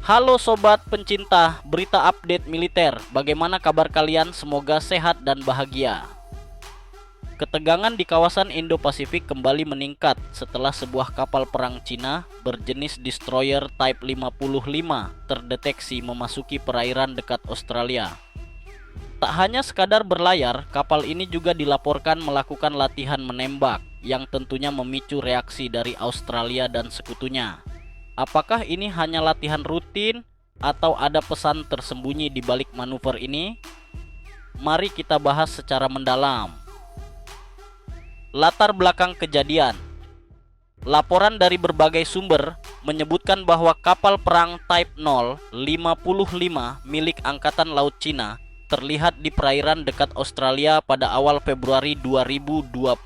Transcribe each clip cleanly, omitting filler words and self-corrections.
Halo sobat pencinta berita update militer, bagaimana kabar kalian? Semoga sehat dan bahagia. Ketegangan di kawasan Indo-Pasifik kembali meningkat setelah sebuah kapal perang Cina berjenis destroyer Type 55 terdeteksi memasuki perairan dekat Australia. Tak hanya sekadar berlayar, kapal ini juga dilaporkan melakukan latihan menembak yang tentunya memicu reaksi dari Australia dan sekutunya. Apakah ini hanya latihan rutin atau ada pesan tersembunyi di balik manuver ini? Mari kita bahas secara mendalam. Latar belakang kejadian. Laporan dari berbagai sumber menyebutkan bahwa kapal perang Type 055 milik Angkatan Laut Cina terlihat di perairan dekat Australia pada awal Februari 2025.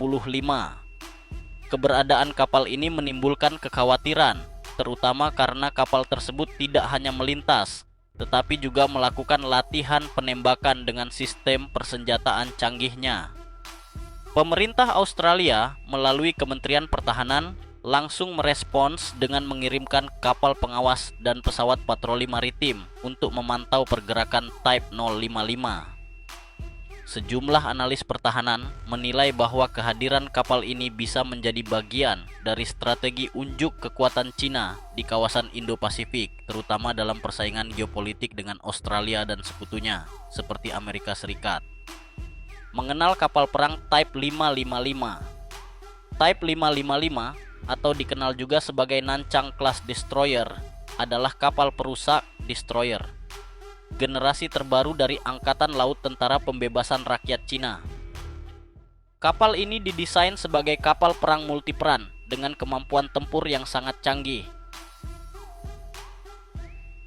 Keberadaan kapal ini menimbulkan kekhawatiran, terutama karena kapal tersebut tidak hanya melintas, tetapi juga melakukan latihan penembakan dengan sistem persenjataan canggihnya. Pemerintah Australia melalui Kementerian Pertahanan langsung merespons dengan mengirimkan kapal pengawas dan pesawat patroli maritim untuk memantau pergerakan Type 055. Sejumlah analis pertahanan menilai bahwa kehadiran kapal ini bisa menjadi bagian dari strategi unjuk kekuatan Cina di kawasan Indo-Pasifik, terutama dalam persaingan geopolitik dengan Australia dan sekutunya, seperti Amerika Serikat. Mengenal kapal perang Type 555. Type 555 atau dikenal juga sebagai Nanchang Class Destroyer adalah kapal perusak destroyer generasi terbaru dari Angkatan Laut Tentara Pembebasan Rakyat Cina. Kapal ini didesain sebagai kapal perang multiperan dengan kemampuan tempur yang sangat canggih.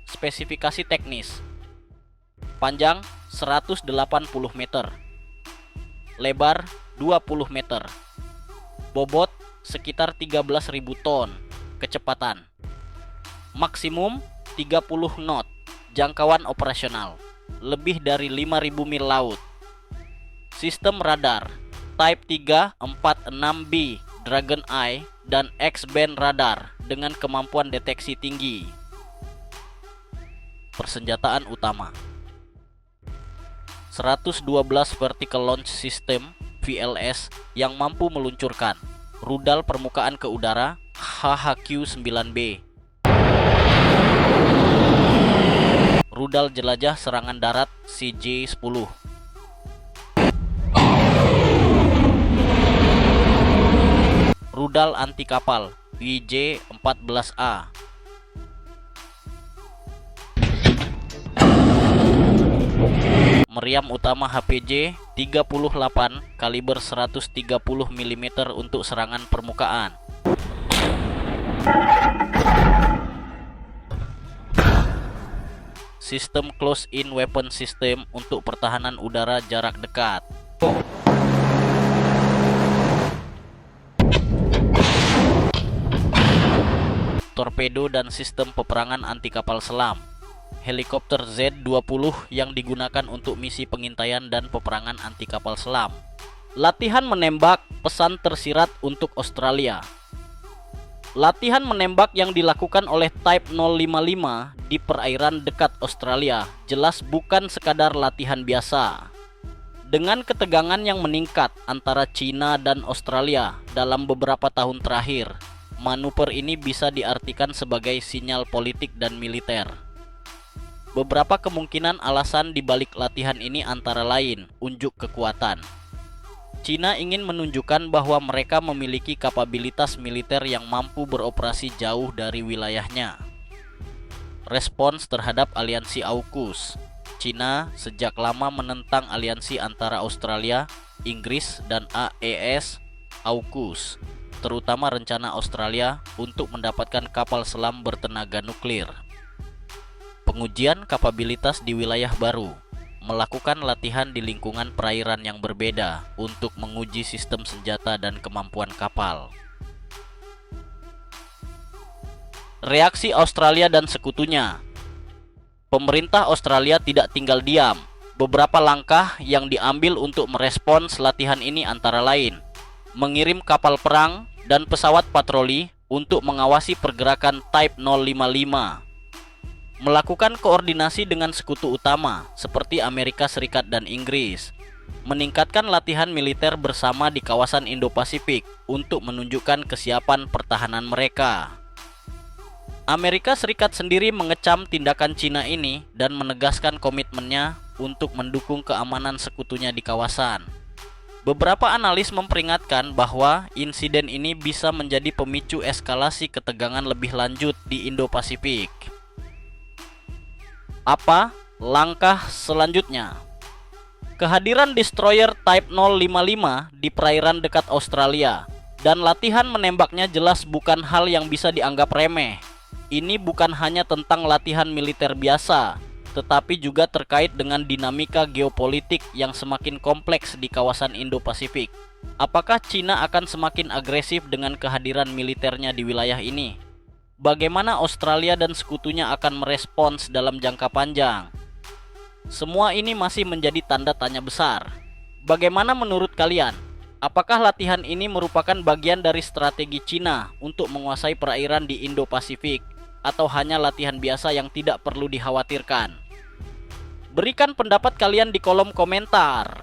Spesifikasi teknis: panjang 180 meter, lebar 20 meter, bobot sekitar 13.000 ton, kecepatan maksimum 30 knot, jangkauan operasional lebih dari 5.000 mil laut. Sistem radar Type 346B Dragon Eye dan X-band radar dengan kemampuan deteksi tinggi. Persenjataan utama: 112 Vertical Launch System VLS yang mampu meluncurkan rudal permukaan ke udara HHQ-9B, rudal jelajah serangan darat CJ-10, rudal anti kapal WJ-14A, meriam utama HPJ 38 kaliber 130 mm untuk serangan permukaan, sistem close-in weapon system untuk pertahanan udara jarak dekat, torpedo dan sistem peperangan anti kapal selam, helikopter Z-20 yang digunakan untuk misi pengintaian dan peperangan anti kapal selam. Latihan menembak, pesan tersirat untuk Australia. Latihan menembak yang dilakukan oleh Type 055 di perairan dekat Australia jelas bukan sekadar latihan biasa. Dengan ketegangan yang meningkat antara Cina dan Australia dalam beberapa tahun terakhir, manuver ini bisa diartikan sebagai sinyal politik dan militer. Beberapa kemungkinan alasan di balik latihan ini antara lain unjuk kekuatan. Cina ingin menunjukkan bahwa mereka memiliki kapabilitas militer yang mampu beroperasi jauh dari wilayahnya. Respons terhadap aliansi AUKUS. Cina sejak lama menentang aliansi antara Australia, Inggris, dan AES AUKUS, terutama rencana Australia untuk mendapatkan kapal selam bertenaga nuklir. Pengujian kapabilitas di wilayah baru, melakukan latihan di lingkungan perairan yang berbeda untuk menguji sistem senjata dan kemampuan kapal. Reaksi Australia dan sekutunya. Pemerintah Australia tidak tinggal diam. Beberapa langkah yang diambil untuk merespons latihan ini antara lain: mengirim kapal perang dan pesawat patroli untuk mengawasi pergerakan Type 055, melakukan koordinasi dengan sekutu utama seperti Amerika Serikat dan Inggris, meningkatkan latihan militer bersama di kawasan Indo-Pasifik untuk menunjukkan kesiapan pertahanan mereka. Amerika Serikat sendiri mengecam tindakan Cina ini dan menegaskan komitmennya untuk mendukung keamanan sekutunya di kawasan. Beberapa analis memperingatkan bahwa insiden ini bisa menjadi pemicu eskalasi ketegangan lebih lanjut di Indo-Pasifik. Apa langkah selanjutnya? Kehadiran destroyer Type 055 di perairan dekat Australia dan latihan menembaknya jelas bukan hal yang bisa dianggap remeh. Ini bukan hanya tentang latihan militer biasa, tetapi juga terkait dengan dinamika geopolitik yang semakin kompleks di kawasan Indo-Pasifik. Apakah Cina akan semakin agresif dengan kehadiran militernya di wilayah ini? Bagaimana Australia dan sekutunya akan merespons dalam jangka panjang? Semua ini masih menjadi tanda tanya besar. Bagaimana menurut kalian? Apakah latihan ini merupakan bagian dari strategi Cina untuk menguasai perairan di Indo-Pasifik, atau hanya latihan biasa yang tidak perlu dikhawatirkan? Berikan pendapat kalian di kolom komentar.